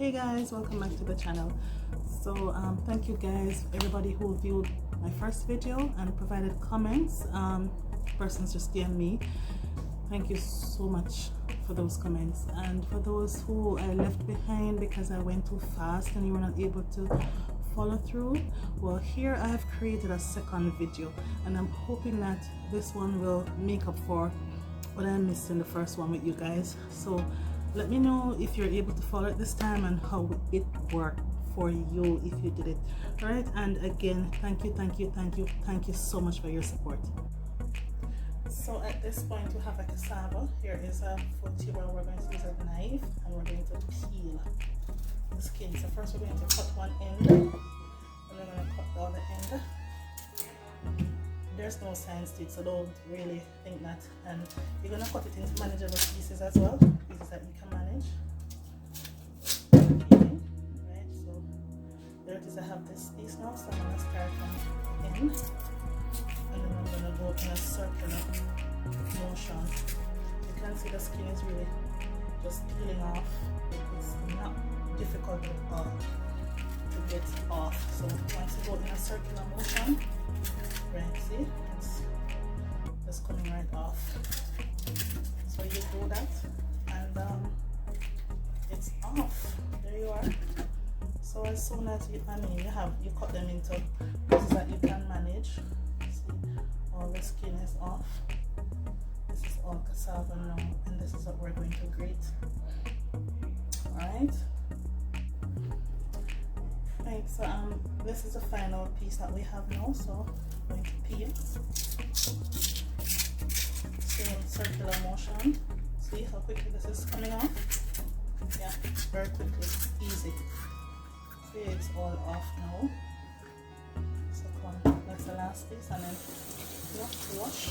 Hey guys, welcome back to the channel. So thank you guys, everybody who viewed my first video and provided comments. Persons just DM me. Thank you so much for those comments, and for those who I left behind because I went too fast and you were not able to follow through. Well, here I have created a second video and I'm hoping that this one will make up for what I missed in the first one with you guys. So let me know if you're able to follow it this time and how it worked for you if you did it. All right, and again, thank you so much for your support. So at this point we have a cassava. Here is a foot where we're going to use a knife and we're going to peel the skin. So first we're going to cut one end and we're going to cut the other end. There's no science to it, so don't really think that. And you're going to cut it into manageable pieces as well, pieces that you can manage. Okay, right, so there it is. I have this piece now, so I'm going to start from the end and then I'm going to go in a circular motion. You can see the skin is really just peeling off. It's not difficult at all to get off. So once you go in a circular motion, right, see, it's just coming right off. So you do that and it's off. There you are. So as soon as you cut them into pieces that you can manage. See, all the skin is off. This is all cassava now, and this is what we're going to grate. Alright. Right, so this is the final piece that we have now, so I'm going to peel. Same circular motion. See how quickly this is coming off? Yeah, very quickly, easy. See, it's all off now. So come, that's the last piece, and then wash.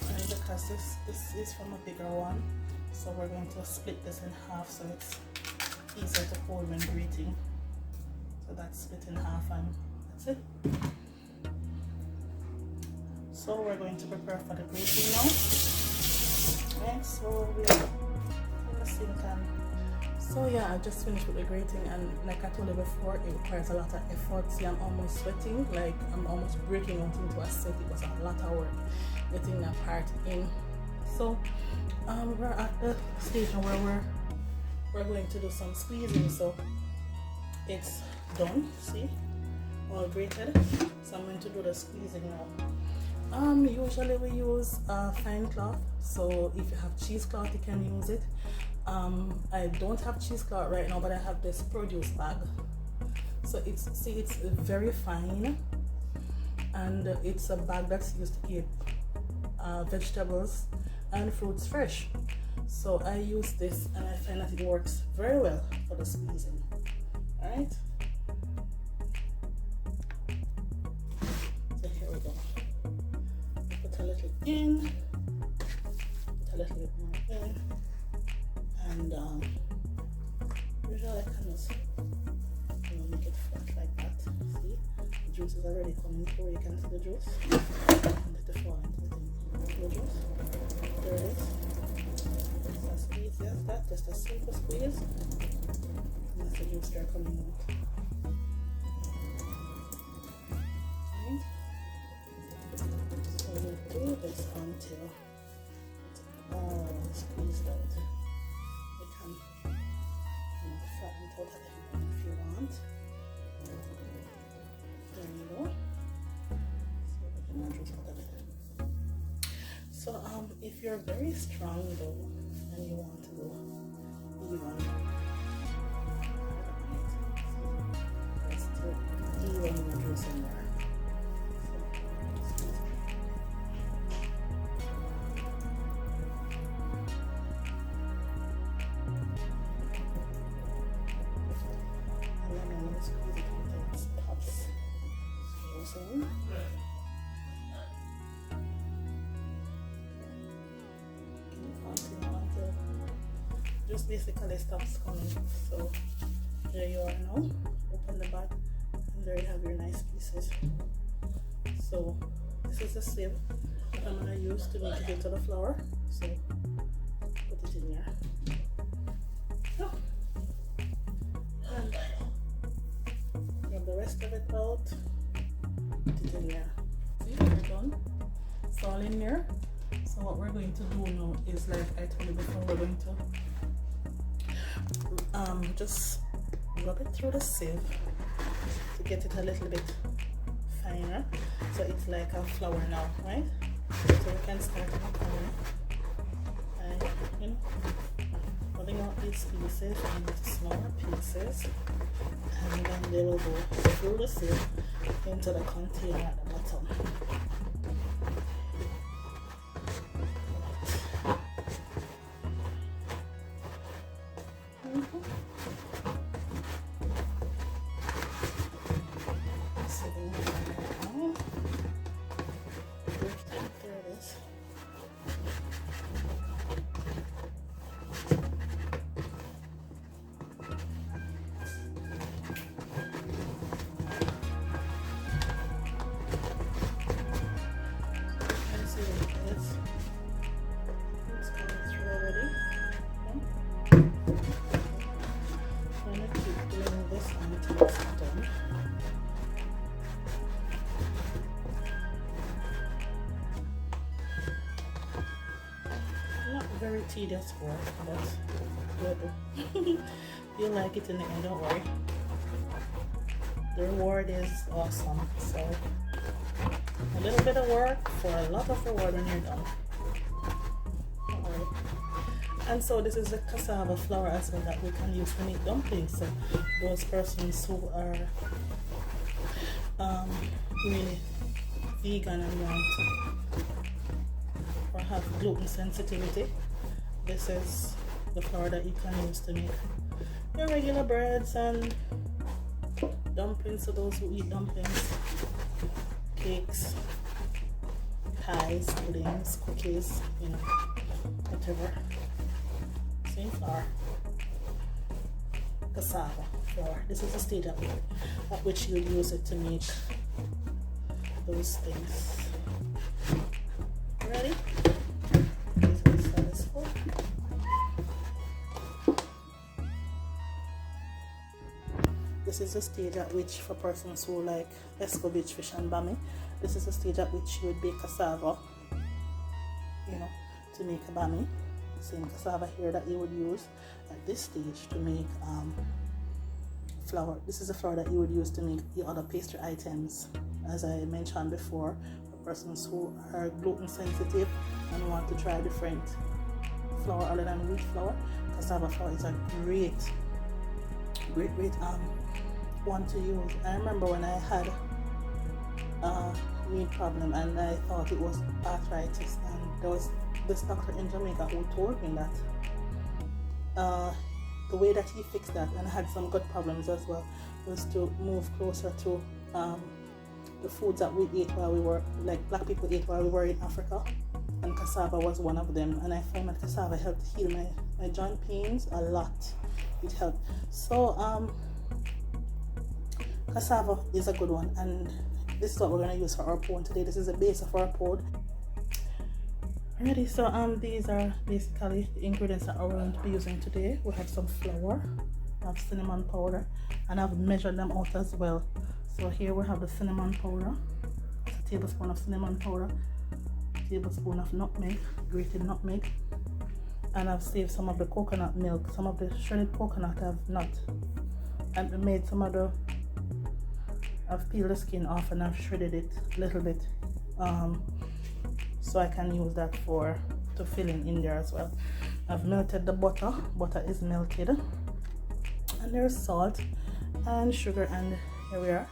And because this is from a bigger one, so we're going to split this in half so it's easier to hold when grating. So that's split in half and that's it. So we're going to prepare for the grating now. Right, so we're in the sink, and so yeah, I just finished with the grating, and like I told you before, it requires a lot of effort. See, I'm almost sweating, like I'm almost breaking out into a sweat. It was a lot of work getting that part in. So we're at the station where we're going to do some squeezing. So it's done, see, all grated. So I'm going to do the squeezing now. Usually we use fine cloth, so if you have cheesecloth you can use it. I don't have cheesecloth right now, but I have this produce bag, so it's very fine, and it's a bag that's used to keep vegetables and fruits fresh. So I use this and I find that it works very well for the squeezing. Alright, so here we go. Put a little in, put a little bit more in, and usually I can just make it flat like that. See, the juice is already coming through. You can see the juice. And let it fall into the juice. There it is. It's as easy as that. Just a simple squeeze, and that's the juice start coming out. Right. So you do this until it's all squeezed out. You can flatten it out if you want. There you go. So we can now just put it in. So if you're very strong though and you want to go even, let's do even the juice in there. Just basically stops coming. So there you are now. Open the bag and there you have your nice pieces. So this is the sieve that I'm going to use to make it into the flour. So put it in here. the rest of it out, put it in there. See, we're done. It's all in there. So what we're going to do now is, like I told you before, we're going to just rub it through the sieve to get it a little bit finer, so it's like a flour now, right? So we can start and you know, cutting out these pieces into smaller pieces, and then they will go through the sieve into the container at the bottom. Very tedious work, but you like it in the end, don't worry. The reward is awesome. So a little bit of work for a lot of reward when you're done. Don't worry. And so this is the cassava flour as well that we can use to make dumplings. So those persons who are really vegan and want or have gluten sensitivity, this is the flour that you can use to make your regular breads and dumplings for those who eat dumplings, cakes, pies, puddings, cookies, you know, whatever. Same flour. Cassava flour. This is the stage at which you would use it to make those things. Ready? This is the stage at which, for persons who like escovitch, fish and bami, this is the stage at which you would bake cassava, you know, to make a bami. Same cassava here that you would use at this stage to make flour. This is the flour that you would use to make the other pastry items, as I mentioned before, for persons who are gluten sensitive and want to try different flour other than wheat flour. Cassava flour is a great one to use. I remember when I had a knee problem and I thought it was arthritis, and there was this doctor in Jamaica who told me that the way that he fixed that, and I had some gut problems as well, was to move closer to the foods that we ate while we were, like black people ate while we were in Africa, and cassava was one of them. And I found that cassava helped heal my joint pains a lot. It helped. So cassava is a good one, and this is what we're going to use for our pone today. This is the base of our pone. Ready? So these are basically the ingredients that we're going to be using today. We have some flour, I have cinnamon powder, and I've measured them out as well. So here we have the cinnamon powder, a tablespoon of cinnamon powder, a tablespoon of nutmeg, grated nutmeg, and I've saved some of the coconut milk, some of the shredded coconut I've made some of the, I've peeled the skin off and I've shredded it a little bit, so I can use that to fill in there as well. I've melted the butter. Butter is melted, and there's salt and sugar, and here we are.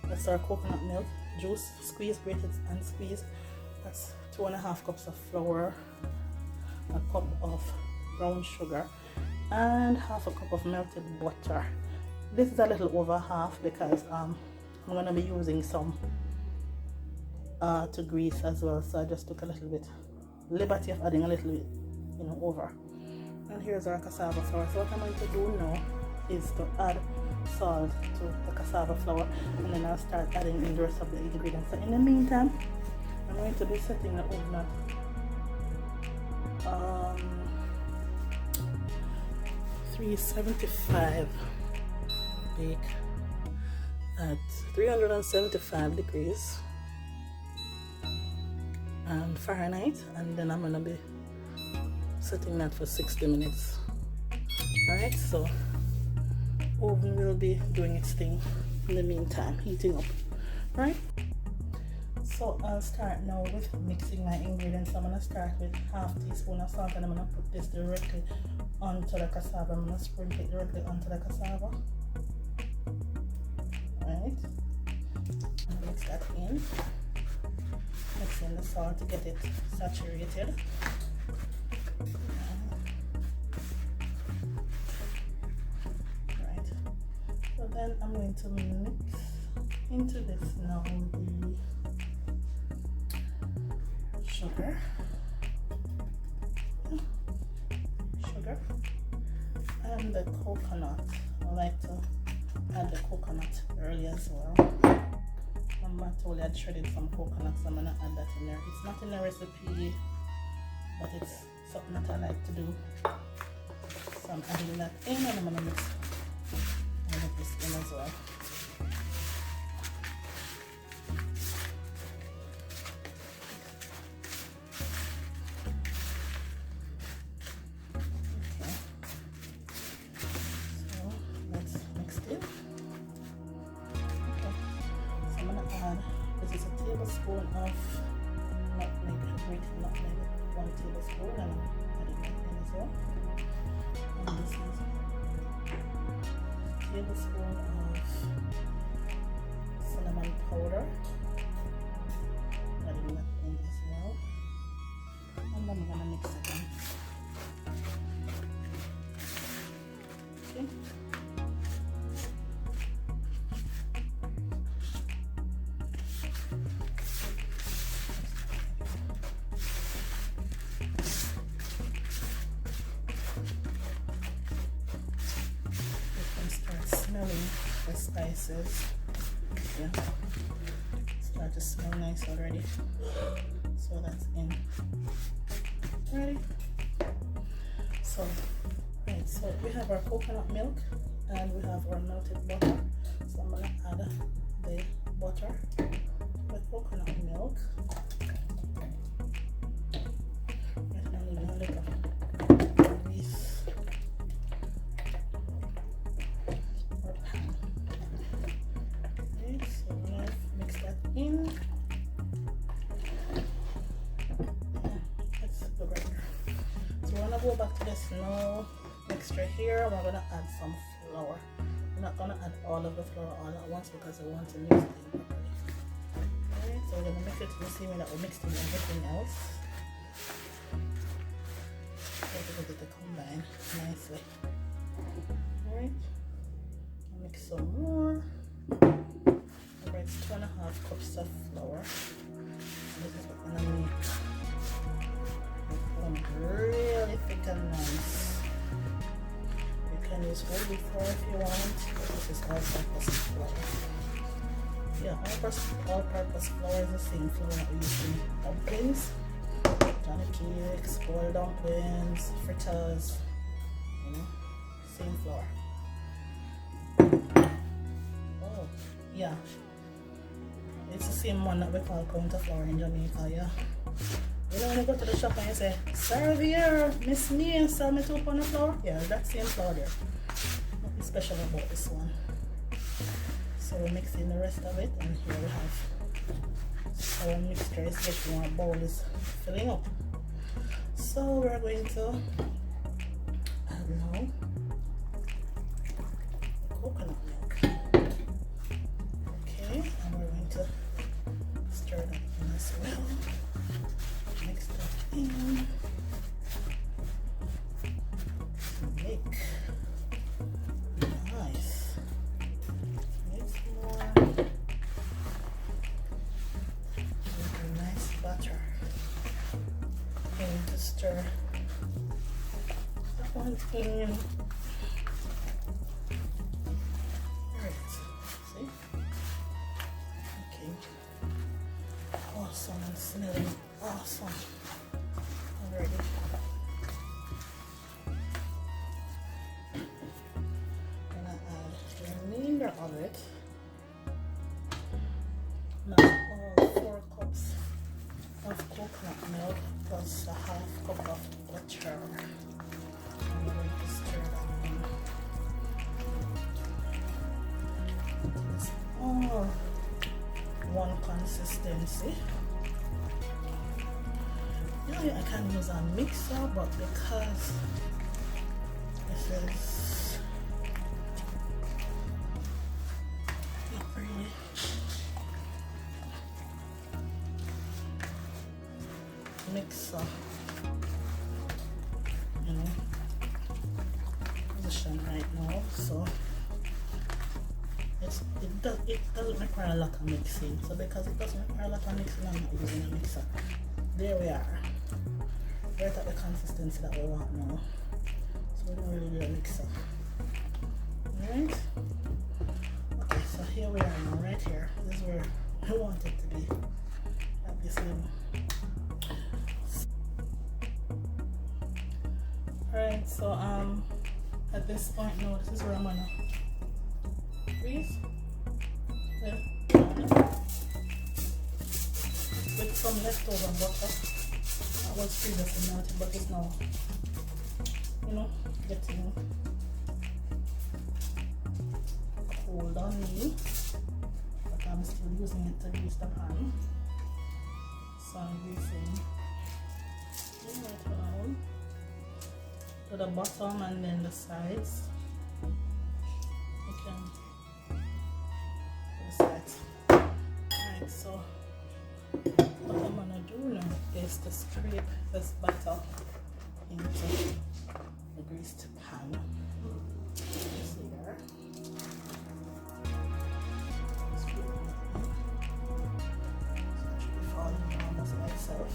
That's our coconut milk juice, squeeze, grated and squeeze. That's 2.5 cups of flour, a cup of brown sugar, and half a cup of melted butter. This is a little over half because I'm going to be using some to grease as well, so I just took a little bit liberty of adding a little bit, you know, over. And here's our cassava flour. So what I'm going to do now is to add salt to the cassava flour, and then I'll start adding in the rest of the ingredients. So in the meantime, I'm going to be setting the oven at 375 bake at 375 degrees and Fahrenheit, and then I'm gonna be setting that for 60 minutes. Alright, so oven will be doing its thing in the meantime, heating up. Right? So I'll start now with mixing my ingredients. I'm gonna start with half teaspoon of salt, and I'm gonna put this directly onto the cassava. I'm gonna sprinkle it directly onto the cassava. Right? And mix that in. Mix in the salt to get it saturated. Right. So then I'm going to mix into this now the sugar and the coconut. I like to add the coconut early as well. I told you I'd shredded some coconut, so I'm gonna add that in there. It's not in the recipe, but it's something that I like to do. So I'm adding that in, and I'm gonna mix all of this in as well. This is a tablespoon of nutmeg, grated nutmeg, 1 tablespoon, and I'm adding that in as well. And this is a tablespoon of cinnamon powder, adding that in as well. And I'm gonna mix it in. Okay. Smelling the spices, yeah, start to smell nice already. So that's in. Ready? So, right, so we have our coconut milk and we have our melted butter. So I'm gonna add the butter, the coconut milk. And a little release. In. Let's go right there. So we're gonna go back to this now mixture here. We're gonna add some flour. We're not gonna add all of the flour all at once because I want to mix it in properly. Alright, so we're gonna mix it the same way that we mixed in everything else. So we're going to combine nicely. Alright, mix some more. It's 2.5 cups of flour. And this is what we're gonna make. Make them really thick and nice. You can use whole wheat flour if you want, but this is all-purpose flour. Yeah, all-purpose flour is the same flour that we use in dumplings, Johnny cakes, boiled dumplings, fritters. You know, same flour. Oh, yeah. It's the same one that we call counter flour in Jamaica, yeah. You know when you go to the shop and you say, "Serve here, Miss Me, sell me 2 pounds of flour?" Yeah, that same flour there. Nothing special about this one. So we're mixing the rest of it, and here we have our mixture is getting, our bowl is filling up. So we're going to add now coconut milk. Okay, and we're going to stir that in as well. Mix that in. Make nice. Mix more. Make a nice butter. And to stir that one in. Awesome, and smelling awesome already. I'm gonna add the remainder of it 1/2 cup of butter. I'm going to stir that in. It's all one consistency. Usually I can use a mixer, but because this is not really mixer, you know, position right now, so it doesn't require a lot of mixing. So because it doesn't require a lot of mixing, I'm not using a mixer. There we are, right at the consistency that we want now. So we don't really need a mixer. Alright, okay, so here we are now, right here. This is where we want it to be, at this level. Alright, so at this point now, this is where I'm gonna freeze with some leftover butter that was previously melted, but it's now, you know, getting cold on me, but I'm still using it to grease the pan. So I'm greasing right around to the bottom and then the sides. You can do the sides. Alright, so what I'm gonna do now is to scrape this butter into the greased pan. See there. Scrape it in. So I should be falling down as myself.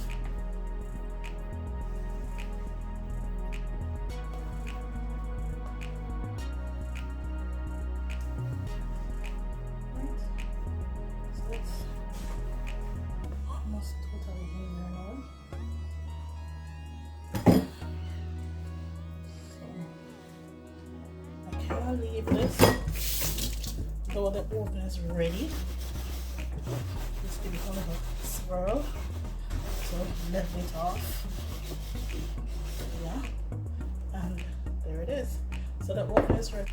Almost totally in there now. So I cannot leave this though the oven is ready. Just give it a little swirl. So level it off. Yeah. And there it is. So the oven is ready.